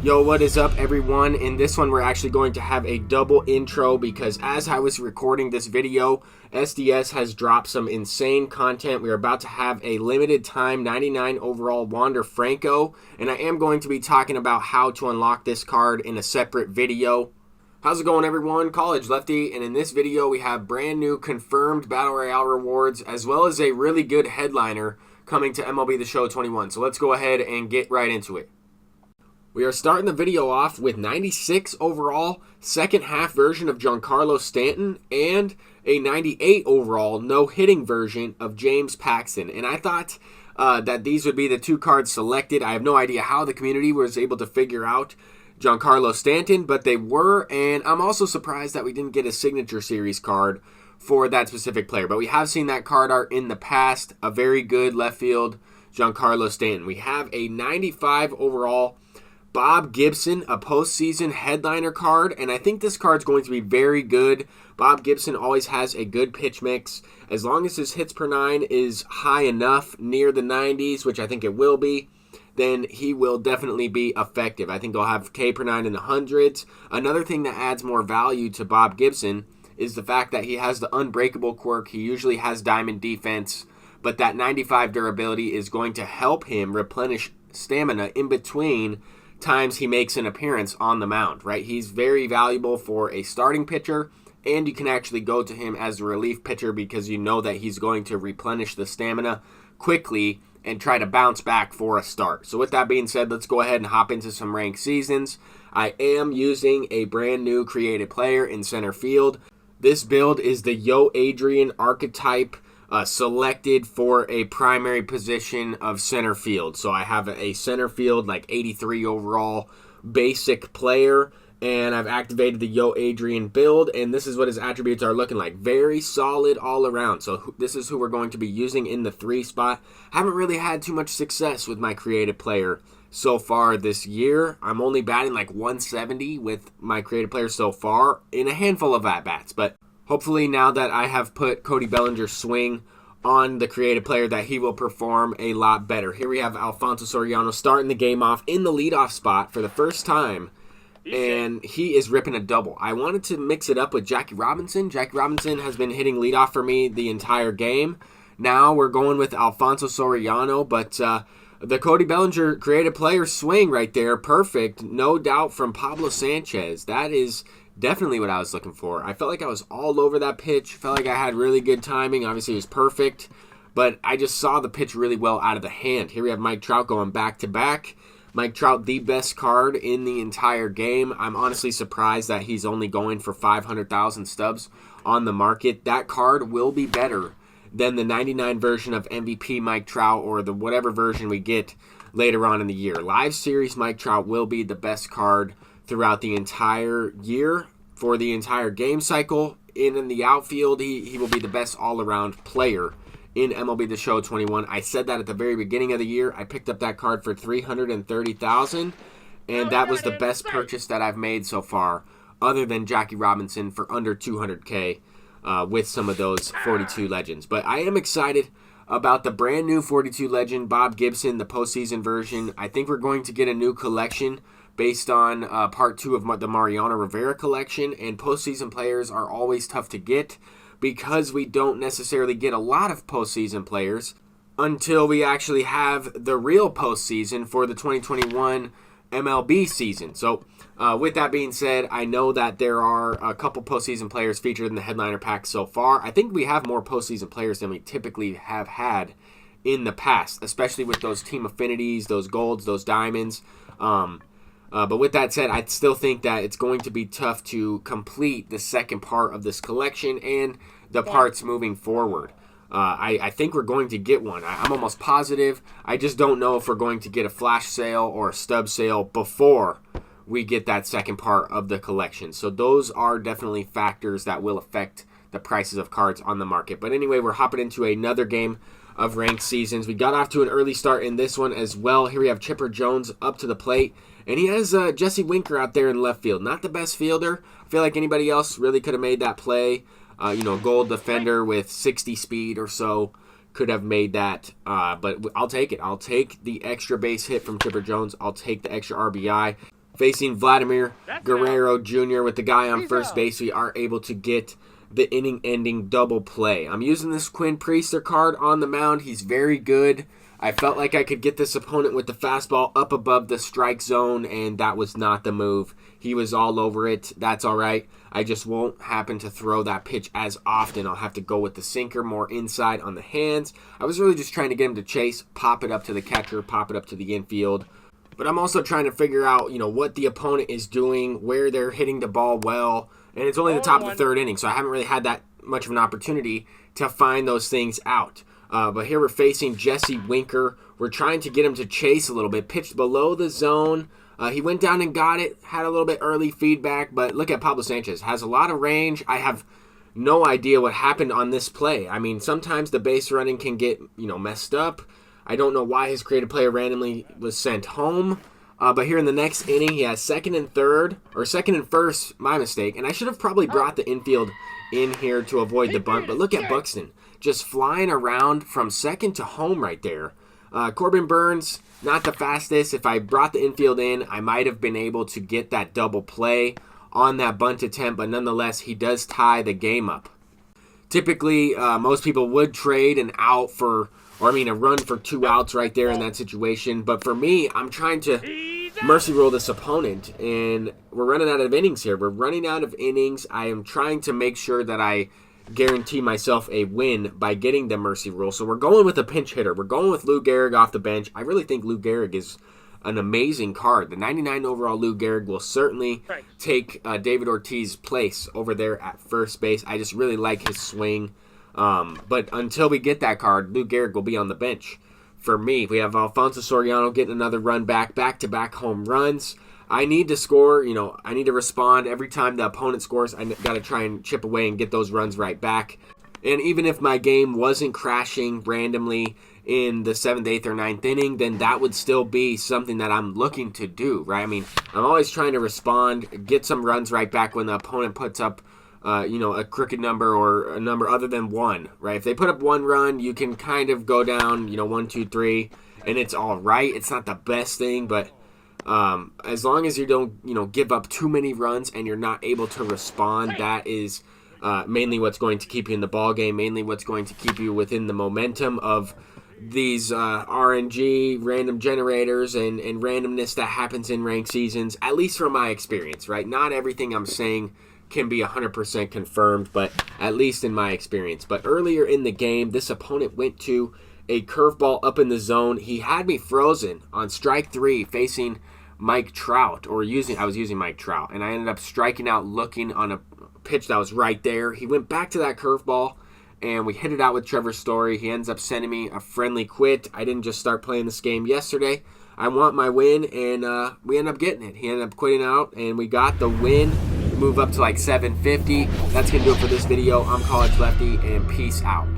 Yo, what is up everyone? In this one we're actually going to have a double intro because as I was recording this video, SDS has dropped some insane content. We're about to have a limited time 99 overall Wander Franco, and I am going to be talking about how to unlock this card in a separate video. How's it going everyone? College Lefty, and in this video we have brand new confirmed Battle Royale rewards as well as a really good headliner coming to MLB The Show 21. So let's go ahead and get right into it. We are starting the video off with 96 overall, second half version of Giancarlo Stanton, and a 98 overall no-hitting version of James Paxton. And I thought that these would be the two cards selected. I have no idea how the community was able to figure out Giancarlo Stanton, but they were, and I'm also surprised that we didn't get a Signature Series card for that specific player. But we have seen that card art in the past, a very good left field Giancarlo Stanton. We have a 95 overall Bob Gibson, a postseason headliner card, and I think this card's going to be very good. Bob Gibson always has a good pitch mix. As long as his hits per nine is high enough, near the 90s, which I think it will be, then he will definitely be effective. I think he'll have K per nine in the hundreds. Another thing that adds more value to Bob Gibson is the fact that he has the unbreakable quirk. He usually has diamond defense, but that 95 durability is going to help him replenish stamina in between times he makes an appearance on the mound, right? He's very valuable for a starting pitcher, and you can actually go to him as a relief pitcher because you know that he's going to replenish the stamina quickly and try to bounce back for a start. So with that being said, let's go ahead and hop into some ranked seasons. I am using a brand new created player in center field. This build is the Yo Adrian archetype, selected for a primary position of center field. So I have a center field like 83 overall basic player, and I've activated the Yo Adrian build, and this is what his attributes are looking like. Very solid all around. So this is who we're going to be using in the 3 spot. Haven't really had too much success with my creative player so far this year. I'm only batting like 170 with my creative player so far in a handful of at-bats, but hopefully now that I have put Cody Bellinger's swing on the creative player that he will perform a lot better. Here we have Alfonso Soriano starting the game off in the leadoff spot for the first time, and he is ripping a double. I wanted to mix it up with Jackie Robinson. Jackie Robinson has been hitting leadoff for me the entire game. Now we're going with Alfonso Soriano, but the Cody Bellinger creative player swing right there, perfect, no doubt from Pablo Sanchez. That is definitely what I was looking for. I felt like I was all over that pitch. Felt like I had really good timing. Obviously, it was perfect. But I just saw the pitch really well out of the hand. Here we have Mike Trout going back-to-back. Mike Trout, the best card in the entire game. I'm honestly surprised that he's only going for 500,000 stubs on the market. That card will be better than the 99 version of MVP Mike Trout or the whatever version we get later on in the year. Live Series Mike Trout will be the best card throughout the entire year for the entire game cycle. In the outfield, he will be the best all-around player in MLB The Show 21. I said that at the very beginning of the year. I picked up that card for $330,000, and that was the best purchase that I've made so far, other than Jackie Robinson for under $200K with some of those 42 legends. But I am excited about the brand new 42 legend Bob Gibson, the postseason version. I think we're going to get a new collection based on part 2 of the Mariano Rivera collection, and postseason players are always tough to get because we don't necessarily get a lot of postseason players until we actually have the real postseason for the 2021 MLB season. So with that being said, I know that there are a couple postseason players featured in the headliner pack so far. I think we have more postseason players than we typically have had in the past, especially with those team affinities, those golds, those diamonds. But with that said, I still think that it's going to be tough to complete the second part of this collection and the parts moving forward. I think we're going to get one. I'm almost positive. I just don't know if we're going to get a flash sale or a stub sale before we get that second part of the collection. So those are definitely factors that will affect the prices of cards on the market. But anyway, we're hopping into another game of ranked seasons. We got off to an early start in this one as well. Here we have Chipper Jones up to the plate, and he has Jesse Winker out there in left field. Not the best fielder. I feel like anybody else really could have made that play. Gold defender with 60 speed or so could have made that, but I'll take it. I'll take the extra base hit from Chipper Jones. I'll take the extra RBI. Facing Vladimir Guerrero Jr. with the guy on first base, we are able to get the inning-ending double play. I'm using this Quinn Priester card on the mound. He's very good. I felt like I could get this opponent with the fastball up above the strike zone, and that was not the move. He was all over it. That's all right. I just won't happen to throw that pitch as often. I'll have to go with the sinker more inside on the hands. I was really just trying to get him to chase, pop it up to the catcher, pop it up to the infield. But I'm also trying to figure out, what the opponent is doing, where they're hitting the ball well. And it's only the top of the third inning, so I haven't really had that much of an opportunity to find those things out. But here we're facing Jesse Winker. We're trying to get him to chase a little bit. Pitched below the zone. He went down and got it. Had a little bit early feedback. But look at Pablo Sanchez. Has a lot of range. I have no idea what happened on this play. I mean, sometimes the base running can get, messed up. I don't know why his creative player randomly was sent home. But here in the next inning, he has second and first, my mistake. And I should have probably brought the infield in here to avoid the bunt. But look at Buxton just flying around from second to home right there. Corbin Burns, not the fastest. If I brought the infield in, I might have been able to get that double play on that bunt attempt. But nonetheless, he does tie the game up. Typically, most people would trade an out for, a run for 2 outs right there in that situation. But for me, I'm trying to mercy rule this opponent, and we're running out of innings here. We're running out of innings. I am trying to make sure that I guarantee myself a win by getting the mercy rule. So we're going with a pinch hitter. We're going with Lou Gehrig off the bench. I really think Lou Gehrig is an amazing card. The 99 overall Lou Gehrig will certainly take David Ortiz's place over there at first base. I just really like his swing. But until we get that card, Lou Gehrig will be on the bench. For me, we have Alfonso Soriano getting another run back-to-back home runs. I need to score, I need to respond. Every time the opponent scores, I got to try and chip away and get those runs right back. And even if my game wasn't crashing randomly in the 7th, 8th, or 9th inning, then that would still be something that I'm looking to do, right? I mean, I'm always trying to respond, get some runs right back when the opponent puts up, a crooked number or a number other than 1, right? If they put up 1 run, you can kind of go down, 1, 2, 3, and it's all right. It's not the best thing, but as long as you don't, give up too many runs and you're not able to respond, that is mainly what's going to keep you in the ball game, mainly what's going to keep you within the momentum of these RNG, random generators, and randomness that happens in ranked seasons, at least from my experience, right? Not everything I'm saying can be 100% confirmed, but at least in my experience. But earlier in the game, this opponent went to a curveball up in the zone. He had me frozen on strike 3 facing Mike Trout, I was using Mike Trout, and I ended up striking out looking on a pitch that was right there. He went back to that curveball, and we hit it out with Trevor Story. He ends up sending me a friendly quit. I didn't just start playing this game yesterday. I want my win, and we ended up getting it. He ended up quitting out, and we got the win. Move up to like 750. That's going to do it for this video. I'm College Lefty, and peace out.